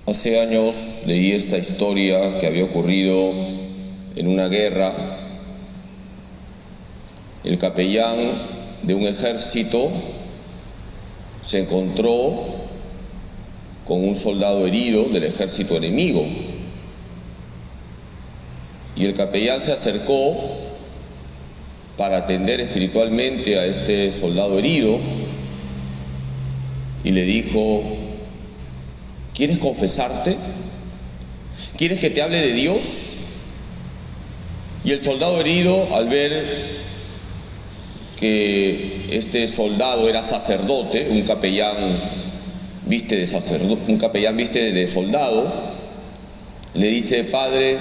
Hace años leí esta historia que había ocurrido en una guerra. El capellán de un ejército se encontró con un soldado herido del ejército enemigo. Y el capellán se acercó para atender espiritualmente a este soldado herido y le dijo: ¿quieres confesarte? ¿Quieres que te hable de Dios? Y el soldado herido, al ver que este soldado era sacerdote, un capellán viste de soldado, le dice: Padre,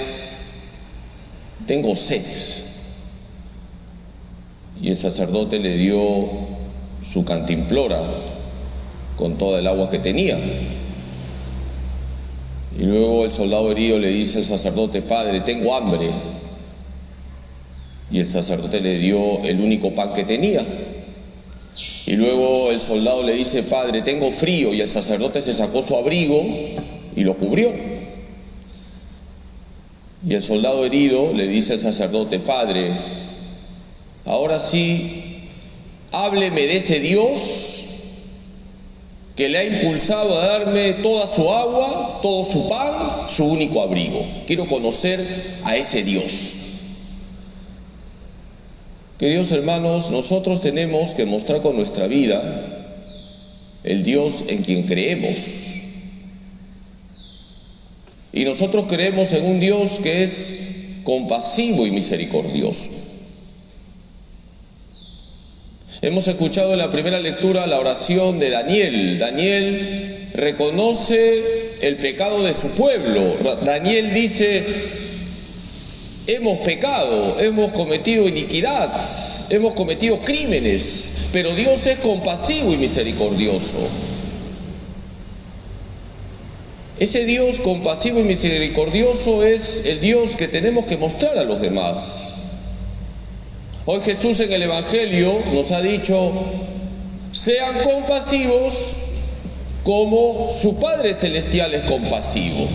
tengo sed. Y el sacerdote le dio su cantimplora con toda el agua que tenía. Y luego el soldado herido le dice al sacerdote: Padre, tengo hambre. Y el sacerdote le dio el único pan que tenía. Y luego el soldado le dice: Padre, tengo frío. Y el sacerdote se sacó su abrigo y lo cubrió. Y el soldado herido le dice al sacerdote: Padre, ahora sí, hábleme de ese Dios que le ha impulsado a darme toda su agua, todo su pan, su único abrigo. Quiero conocer a ese Dios. Queridos hermanos, nosotros tenemos que mostrar con nuestra vida el Dios en quien creemos. Y nosotros creemos en un Dios que es compasivo y misericordioso. Hemos escuchado en la primera lectura la oración de Daniel. Daniel reconoce el pecado de su pueblo. Daniel dice: hemos pecado, hemos cometido iniquidad, hemos cometido crímenes, pero Dios es compasivo y misericordioso. Ese Dios compasivo y misericordioso es el Dios que tenemos que mostrar a los demás. Hoy Jesús en el Evangelio nos ha dicho: sean compasivos como su Padre Celestial es compasivo.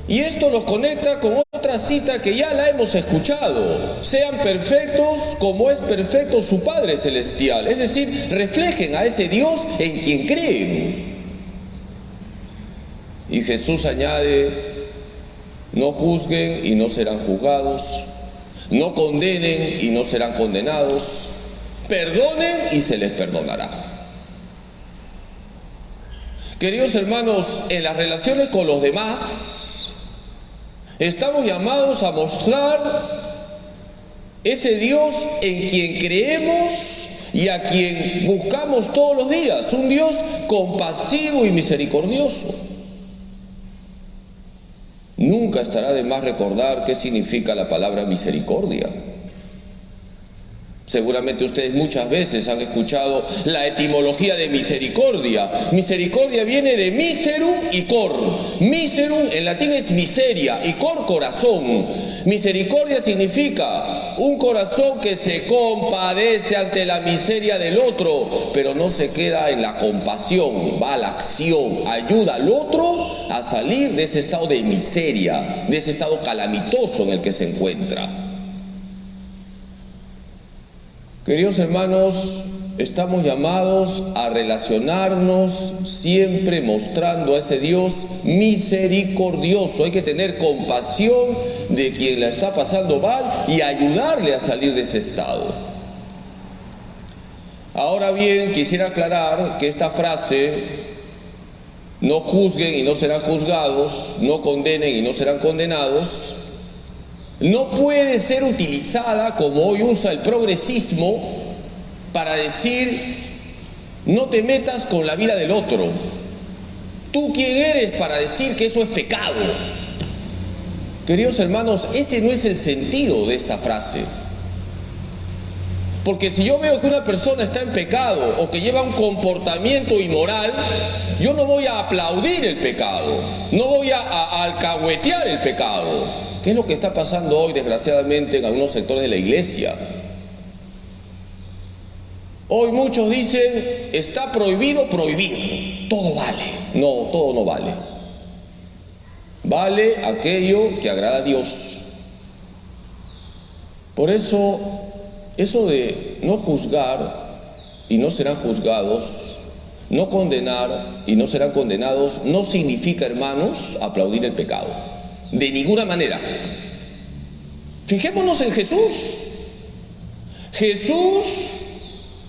Y esto nos conecta con otra cita que ya la hemos escuchado: sean perfectos como es perfecto su Padre Celestial. Es decir, reflejen a ese Dios en quien creen. Y Jesús añade: no juzguen y no serán juzgados. No condenen y no serán condenados. Perdonen y se les perdonará. Queridos hermanos, en las relaciones con los demás estamos llamados a mostrar ese Dios en quien creemos y a quien buscamos todos los días, un Dios compasivo y misericordioso. Nunca estará de más recordar qué significa la palabra misericordia. Seguramente ustedes muchas veces han escuchado la etimología de misericordia. Misericordia viene de miserum y cor. Miserum en latín es miseria y cor corazón. Misericordia significa un corazón que se compadece ante la miseria del otro, pero no se queda en la compasión, va a la acción, ayuda al otro a salir de ese estado de miseria, de ese estado calamitoso en el que se encuentra. Queridos hermanos, estamos llamados a relacionarnos siempre mostrando a ese Dios misericordioso. Hay que tener compasión de quien la está pasando mal y ayudarle a salir de ese estado. Ahora bien, quisiera aclarar que esta frase, no juzguen y no serán juzgados, no condenen y no serán condenados, no puede ser utilizada como hoy usa el progresismo para decir: no te metas con la vida del otro. ¿Tú quién eres para decir que eso es pecado? Queridos hermanos, ese no es el sentido de esta frase. Porque si yo veo que una persona está en pecado o que lleva un comportamiento inmoral, yo no voy a aplaudir el pecado, no voy a alcahuetear el pecado. ¿Qué es lo que está pasando hoy, desgraciadamente, en algunos sectores de la iglesia? Hoy muchos dicen: está prohibido prohibir. todo vale. No, todo no vale. Vale aquello que agrada a Dios. Por eso de no juzgar y no serán juzgados, no condenar y no serán condenados, no significa, hermanos, aplaudir el pecado. De ninguna manera. Fijémonos en Jesús. Jesús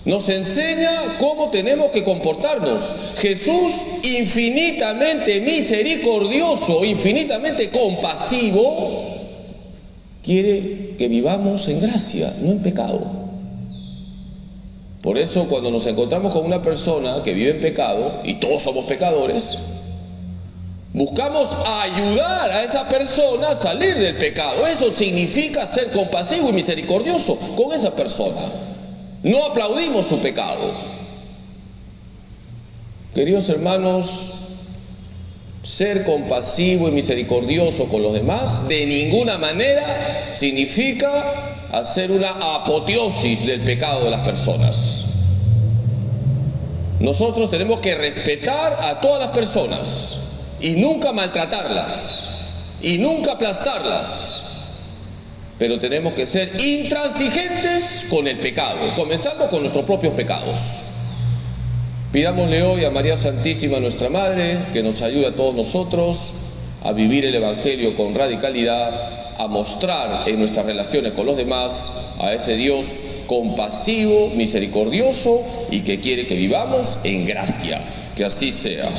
nos enseña cómo tenemos que comportarnos. Jesús, infinitamente misericordioso, infinitamente compasivo, quiere que vivamos en gracia, no en pecado. Por eso cuando nos encontramos con una persona que vive en pecado, y todos somos pecadores, buscamos ayudar a esa persona a salir del pecado. Eso significa ser compasivo y misericordioso con esa persona. No aplaudimos su pecado. Queridos hermanos, ser compasivo y misericordioso con los demás de ninguna manera significa hacer una apoteosis del pecado de las personas. Nosotros tenemos que respetar a todas las personas y nunca maltratarlas y nunca aplastarlas. Pero tenemos que ser intransigentes con el pecado, comenzando con nuestros propios pecados. Pidámosle hoy a María Santísima, nuestra Madre, que nos ayude a todos nosotros a vivir el Evangelio con radicalidad, a mostrar en nuestras relaciones con los demás a ese Dios compasivo, misericordioso y que quiere que vivamos en gracia. Que así sea.